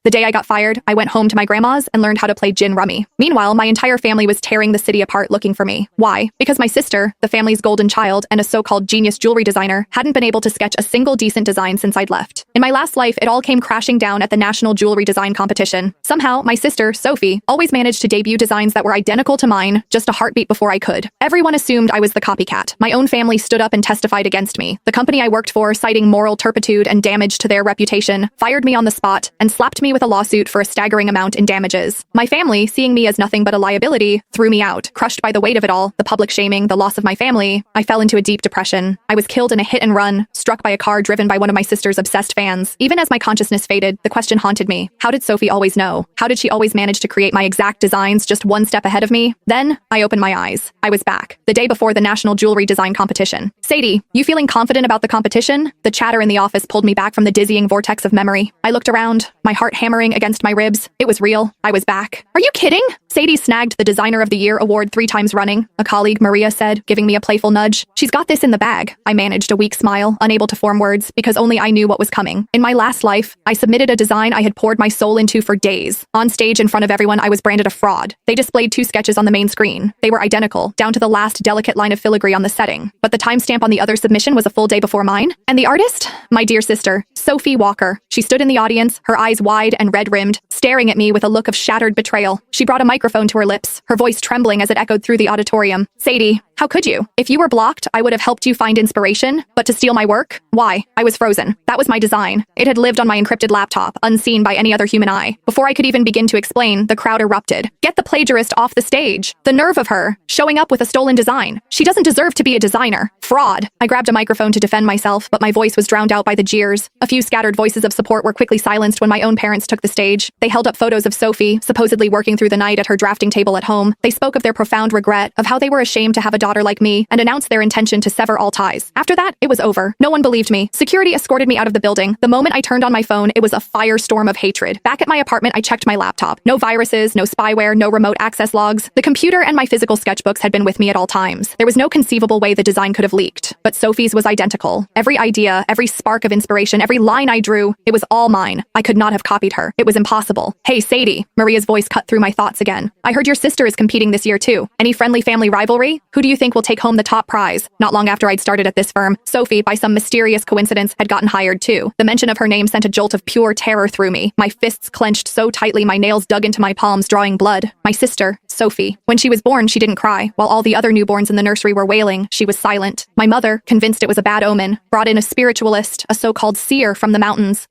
The day I got fired, I went home to my grandma's and learned how to play gin rummy. Meanwhile, my entire family was tearing the city apart looking for me. Why? Because my sister, the family's golden child and a so-called genius jewelry designer, hadn't been able to sketch a single decent design since I'd left. In my last life, it all came crashing down at the National Jewelry Design Competition. Somehow, my sister, Sophie, always managed to debut designs that were identical to mine, just a heartbeat before I could. Everyone assumed I was the copycat. My own family stood up and testified against me. The company I worked for, citing moral turpitude and damage to their reputation, fired me on the spot and slapped me with a lawsuit for a staggering amount in damages. My family, seeing me as nothing but a liability, threw me out. Crushed by the weight of it all, the public shaming, the loss of my family, I fell into a deep depression. I was killed in a hit and run, struck by a car driven by one of my sister's obsessed fans. Even as my consciousness faded, the question haunted me. How did Sophie always know? How did she always manage to create my exact designs just one step ahead of me? Then, I opened my eyes. I was back. The day before the National Jewelry Design Competition. Sadie, you feeling confident about the competition? The chatter in the office pulled me back from the dizzying vortex of memory. I looked around, my heart hammering against my ribs. It was real. I was back. Are you kidding? Sadie snagged the Designer of the Year award 3 times running, a colleague, Maria, said, giving me a playful nudge. She's got this in the bag. I managed a weak smile, unable to form words, because only I knew what was coming. In my last life, I submitted a design I had poured my soul into for days. On stage in front of everyone, I was branded a fraud. They displayed 2 sketches on the main screen. They were identical, down to the last delicate line of filigree on the setting. But the timestamp on the other submission was a full day before mine. And the artist? My dear sister, Sophie Walker. She stood in the audience, her eyes wide and red-rimmed, staring at me with a look of shattered betrayal. She brought a microphone to her lips, her voice trembling as it echoed through the auditorium. Sadie, how could you? If you were blocked, I would have helped you find inspiration, but to steal my work? Why? I was frozen. That was my design. It had lived on my encrypted laptop, unseen by any other human eye. Before I could even begin to explain, the crowd erupted. Get the plagiarist off the stage. The nerve of her, showing up with a stolen design. She doesn't deserve to be a designer. Fraud. I grabbed a microphone to defend myself, but my voice was drowned out by the jeers. A few scattered voices of support were quickly silenced when my own parents took the stage. They held up photos of Sophie, supposedly working through the night at her drafting table at home. They spoke of their profound regret, of how they were ashamed to have a daughter like me, and announced their intention to sever all ties. After that, it was over. No one believed me. Security escorted me out of the building. The moment I turned on my phone, it was a firestorm of hatred. Back at my apartment, I checked my laptop. No viruses, no spyware, no remote access logs. The computer and my physical sketchbooks had been with me at all times. There was no conceivable way the design could have leaked. But Sophie's was identical. Every idea, every spark of inspiration, every line I drew, it was all mine. I could not have copied her. It was impossible. Hey, Sadie. Maria's voice cut through my thoughts again. I heard your sister is competing this year too. Any friendly family rivalry? Who do you think will take home the top prize? Not long after I'd started at this firm, Sophie, by some mysterious coincidence, had gotten hired too. The mention of her name sent a jolt of pure terror through me. My fists clenched so tightly my nails dug into my palms, drawing blood. My sister, Sophie. When she was born, she didn't cry. While all the other newborns in the nursery were wailing, she was silent. My mother, convinced it was a bad omen, brought in a spiritualist, a so-called seer from the mountains.